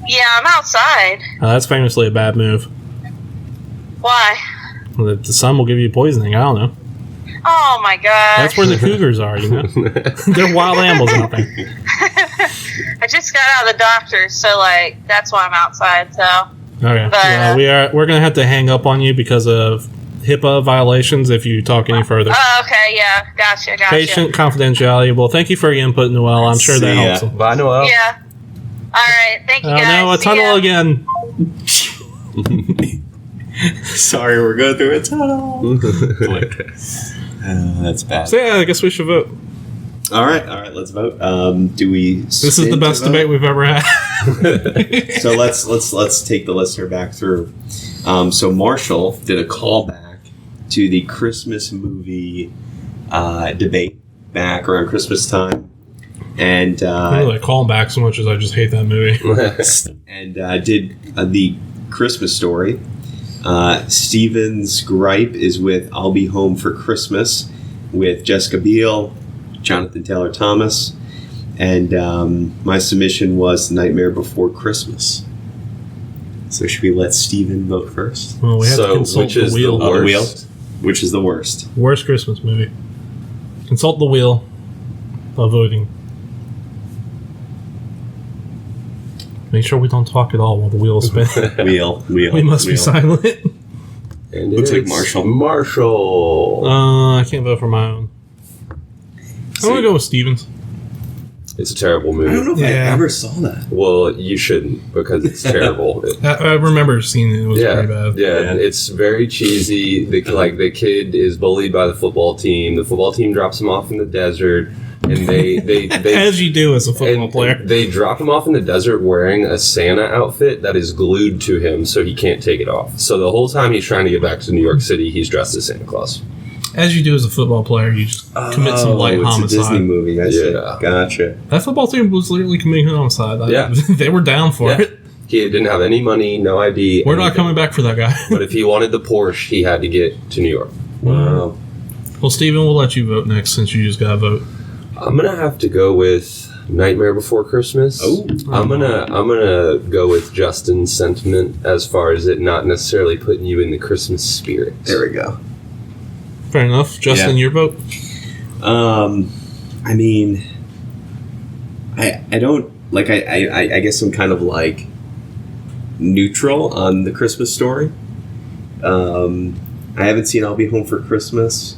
Yeah, I'm outside. That's famously a bad move. Why? The sun will give you poisoning, I don't know. Oh my gosh. That's where the cougars are, They're wild animals out there. I just got out of the doctor, so like that's why I'm outside. So Okay. But, We're gonna have to hang up on you because of HIPAA violations if you talk any further. Oh, okay, yeah, gotcha. Patient confidentiality. Well, thank you for your input, Noel. I'm sure that See ya. helps. Them. Bye, Noel. Yeah. All right, thank you Oh guys. no, a See tunnel ya. again. Sorry, we're going through a tunnel. That's bad. So yeah, I guess we should vote. All right, let's vote. Do we? This is the best debate we've ever had. So let's take the listener back through. So Marshall did a callback to the Christmas movie debate back around Christmas time, and I don't really call him back so much as I just hate that movie. did the Christmas Story. Steven's gripe is with I'll Be Home for Christmas with Jessica Biel, Jonathan Taylor Thomas, and my submission was Nightmare Before Christmas. So should we let Steven vote first? Well, we have to consult which is the wheel. The wheel? Which is the worst? Worst Christmas movie. Consult the wheel of voting. Make sure we don't talk at all while the wheel is spinning. Wheel. We must be silent. And Looks like it's Marshall. Marshall. I can't vote for my own. I'm going to go with Stevens. It's a terrible I don't movie. know if Yeah. I ever saw that. Well, you shouldn't because it's terrible. I remember seeing it. It was pretty bad. Yeah, it's very cheesy. The kid is bullied by the football team. The football team drops him off in the desert, and they As you do as a football and player. they drop him off in the desert wearing a Santa outfit that is glued to him, so he can't take it off. So the whole time he's trying to get back to New York City, he's dressed as Santa Claus. As you do as a football player, you just commit some light it's homicide. a Disney movie. I see. Yeah. Gotcha. That football team was literally committing homicide. Yeah. They were down for Yeah. it. He didn't have any money, no ID. We're not anything. coming back for that guy. But if he wanted the Porsche, he had to get to New York. Wow. Well, Steven, we'll let you vote next since you just got to vote. I'm gonna have to go with Nightmare Before Christmas. Oh. I'm gonna go with Justin's sentiment as far as it not necessarily putting you in the Christmas spirit. There we go. Fair enough. Justin, your vote? I mean, I don't like. I guess I'm kind of like neutral on the Christmas Story. I haven't seen I'll Be Home for Christmas.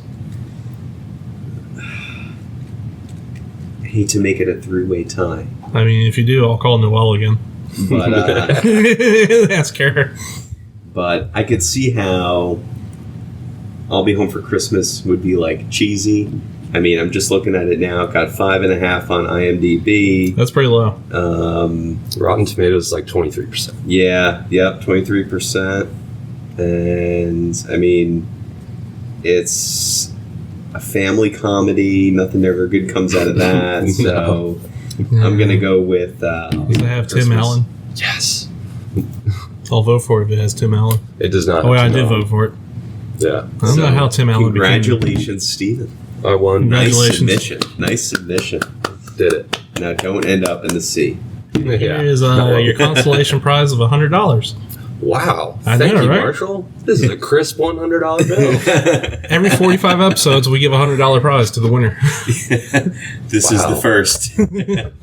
I hate to make it a three-way tie, I mean, if you do, I'll call Noel again. but Ask her. but I could see how I'll Be Home for Christmas would be like cheesy. I mean, I'm just looking at it now. Got 5.5 on IMDb. That's pretty low. Rotten Tomatoes is like 23%. Yeah, yep, 23%. And I mean, it's a family comedy. Nothing ever good comes out of that. So I'm gonna go with. Does it have Tim Christmas. Allen? Yes. I'll vote for it if it has Tim Allen. It does not. Oh, yeah, I have did Tim vote for it. Allen. I don't know how Tim Allen became. Congratulations, Stephen. Yeah, I won. Congrats. Nice Congratulations. submission. Nice submission. Did it. Now don't end up in the sea. Here Yeah. is your consolation prize of $100. Wow. I Thank know, you, right? Marshall. This is a crisp $100 bill. Every 45 episodes, we give a $100 prize to the winner. This is the Wow. first. I'm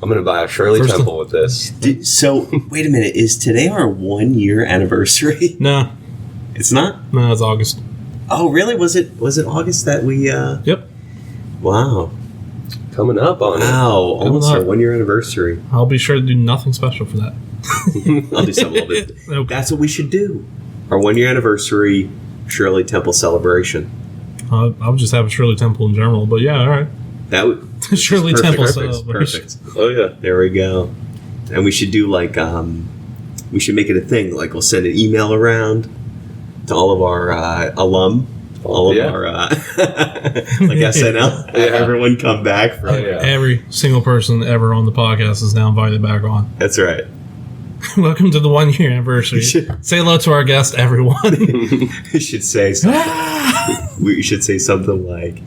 going to buy a Shirley First- Temple with this. So wait a minute. Is today our 1 year anniversary? No, It's not. no, it's August. Oh, really? Was it August that we? Yep. Wow. Coming up on Wow. Almost our up. 1 year anniversary. I'll be sure to do nothing special for that. I'll do something a little bit. Okay. That's what we should do. Our 1 year anniversary. Shirley Temple celebration. I would just have a Shirley Temple in general, but yeah, all right. That would Shirley perfect, Temple perfect, celebration. perfect. Oh yeah. There we go. And we should do like we should make it a thing. Like we'll send an email around to all of our alum, all of our like SNL. Yeah. Everyone come back for Every single person ever on the podcast is now invited back on. That's right. Welcome to the 1 year anniversary. Say hello to our guest, everyone. We should say something. We should say something like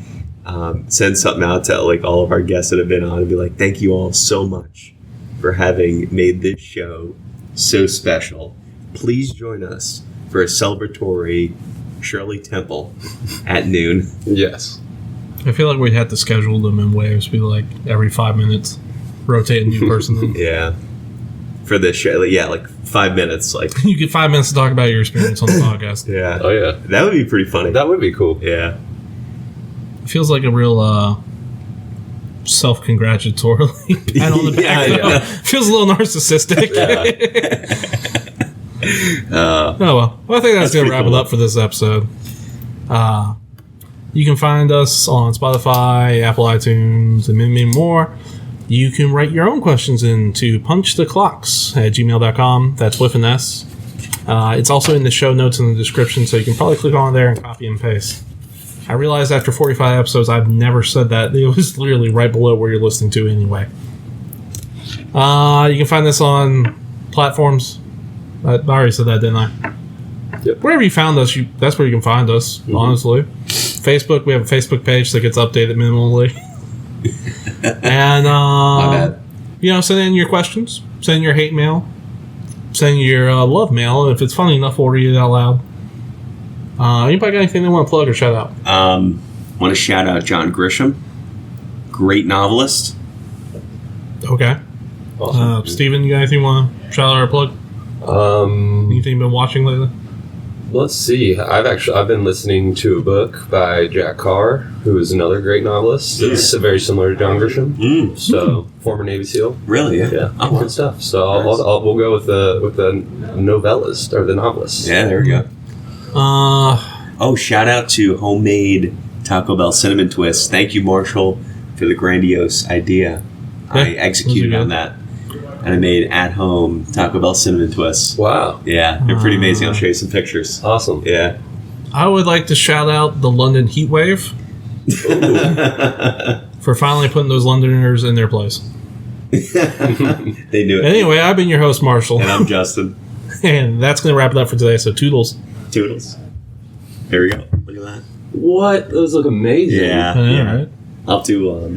send something out to like all of our guests that have been on and be like, thank you all so much for having made this show so special. Please join us for a celebratory Shirley Temple at noon. Yes. I feel like we'd have to schedule them in waves, be like every 5 minutes, rotate a new person in. Yeah. For this show, like 5 minutes. Like You get 5 minutes to talk about your experience on the podcast. yeah. Oh yeah. That would be pretty funny. That would be cool. Yeah. It feels like a real self-congratulatory pat on the back. Yeah. Feels a little narcissistic. Oh well. I think that's going to wrap it up for this episode. You can find us on Spotify, Apple iTunes, and many, many more. You can write your own questions into punchtheclocks@gmail.com. That's with an S. It's also in the show notes in the description, so you can probably click on there and copy and paste. I realized after 45 episodes, I've never said that. It was literally right below where you're listening to anyway. You can find this on platforms. I already said that, didn't I? Yep. Wherever you found us, that's where you can find us, honestly. Facebook, we have a Facebook page that gets updated minimally. And, My bad. send in your questions, send in your hate mail, send in your love mail. If it's funny enough, we'll read it out loud. Anybody got anything they want to plug or shout out? Want to shout out John Grisham, great novelist. Okay. Awesome. Steven, you got anything you want to shout out or plug? Anything you've been watching lately? Let's see. I've been listening to a book by Jack Carr, who is another great novelist. It's very similar to John Grisham. So former Navy SEAL. Really? Yeah. Oh, wow. Good stuff. So Nice. we'll go with the novellist or the novelist. Yeah, there we go. Oh, shout out to homemade Taco Bell cinnamon twists. Thank you, Marshall, for the grandiose idea. I executed those are on that. And I made at-home Taco Bell cinnamon twists. Wow. Yeah, they're pretty amazing. I'll show you some pictures. Awesome. Yeah. I would like to shout out the London heat wave for finally putting those Londoners in their place. They do it. Anyway, I've been your host, Marshall, And I'm Justin. and that's going to wrap it up for today. So, toodles. Toodles. Here we go. Look at that. What? Those look amazing. Yeah. All yeah. right. I'll do. I'll